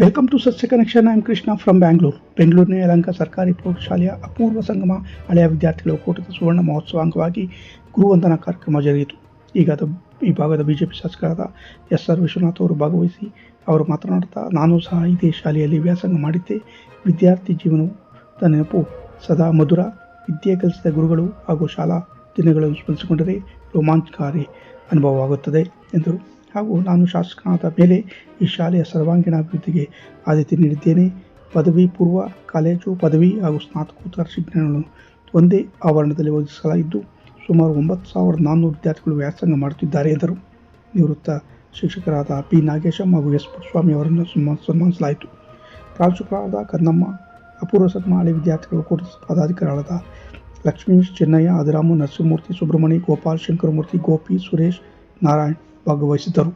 Welcome to ಸಸ್ಯ connection. I am Krishna from Bangalore. ಬೆಂಗಳೂರಿನ ಯಲಹಂಕ ಸರ್ಕಾರಿ ಪ್ರೌಢಶಾಲೆಯ ಅಪೂರ್ವ ಸಂಗಮ ಹಳೆಯ ವಿದ್ಯಾರ್ಥಿಗಳ ಒಕ್ಕೂಟದ ಸುವರ್ಣ ಮಹೋತ್ಸವ ಅಂಗವಾಗಿ ಗುರುವಂದನಾ ಕಾರ್ಯಕ್ರಮ ಜರುಗಿತು. ಈ ಭಾಗದ ಬಿಜೆಪಿ ಶಾಸಕರಾದ ಎಸ್.ಆರ್. ವಿಶ್ವನಾಥ್ ಅವರು ಭಾಗವಹಿಸಿ ಅವರು ಮಾತನಾಡುತ್ತಾ, ನಾನು ಸಹ ಇದೇ ಶಾಲೆಯಲ್ಲಿ ವ್ಯಾಸಂಗ ಮಾಡಿದ್ದೆ. ವಿದ್ಯಾರ್ಥಿ ಜೀವನದ ನೆನಪು ಸದಾ ಮಧುರ. ವಿದ್ಯೆ ಕಲಿಸಿದ ಗುರುಗಳು ಹಾಗೂ ಶಾಲಾ ದಿನಗಳನ್ನು ಸ್ಮರಿಸಿಕೊಂಡರೆ ರೋಮಾಂಚಕಾರಿ ಅನುಭವವಾಗುತ್ತದೆ ಎಂದರು. ಹಾಗೂ ನಾನು ಶಾಸಕನಾದ ಮೇಲೆ ಈ ಶಾಲೆಯ ಸರ್ವಾಂಗೀಣ ಅಭಿವೃದ್ಧಿಗೆ ಆದ್ಯತೆ ನೀಡಿದ್ದೇನೆ. ಪದವಿ ಪೂರ್ವ ಕಾಲೇಜು, ಪದವಿ ಹಾಗೂ ಸ್ನಾತಕೋತ್ತರ ಶಿಕ್ಷಣಗಳನ್ನು ಒಂದೇ ಆವರಣದಲ್ಲಿ ಒದಗಿಸಲಾಗಿದ್ದು ಸುಮಾರು 9,400 ವಿದ್ಯಾರ್ಥಿಗಳು ವ್ಯಾಸಂಗ ಮಾಡುತ್ತಿದ್ದಾರೆ ಎಂದರು. ನಿವೃತ್ತ ಶಿಕ್ಷಕರಾದ ಪಿ. ನಾಗೇಶಂ ಹಾಗೂ ಎಸ್. ಪುಟ್ಟಸ್ವಾಮಿ ಅವರನ್ನು ಸನ್ಮಾನಿಸಲಾಯಿತು. ಪ್ರಾಂಶುಪಾಲರಾದ ಕನ್ನಮ್ಮ, ಅಪೂರ್ವ ಸಂಗಮ ಹಳೆ ವಿದ್ಯಾರ್ಥಿಗಳ ಒಕ್ಕೂಟದ ಪದಾಧಿಕಾರಿಗಳಾದ ಲಕ್ಷ್ಮೀಶ್, ಚೆನ್ನಯ್ಯ, ಅದಿರಾಮು, ನರಸಿಂಹಮೂರ್ತಿ, ಸುಬ್ರಹ್ಮಣಿ, ಗೋಪಾಲ್, ಶಂಕರಮೂರ್ತಿ, ಗೋಪಿ, ಸುರೇಶ್, ನಾರಾಯಣ್ ಭಾಗವಹಿಸಿದ್ದರು.